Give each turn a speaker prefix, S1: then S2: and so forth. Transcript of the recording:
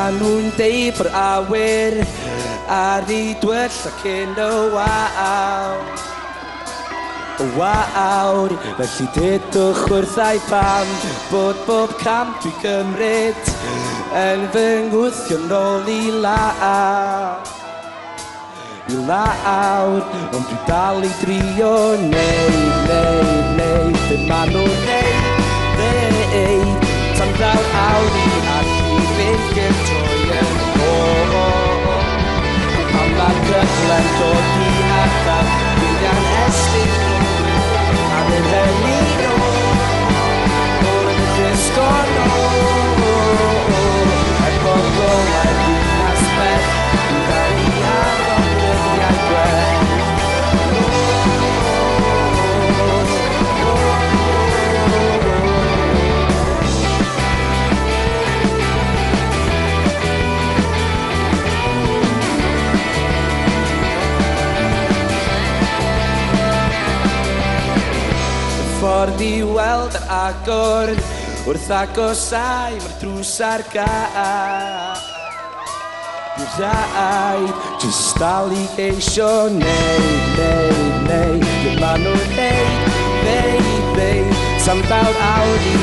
S1: Ma nhw'n deud bod awyr ar ei dwyll ac yn y wawr. Wawr, felly dedwch wrthai pam bod bob camp dwi'n cymryd yn fy ngwthio nôl i lawr. I lawr, ond dwi dal i drio neud be ma nhw'n neud tan dal awr i allu fynd gyntoi yn ôl. Pan mae'r cyfle'n dod i ardal, dwi'n gan estyn a mynd hynny nôl yn y grisgo nôl. Efo golau dinas beth, dwi'n cael i adrodd dyddiau gwell. Ffordd i weld yr agor wrth agosau mae'r drws ar gael. Dwi'n rhaid jyst dal i geisio neud be ma nhw'n neud tan dal awr i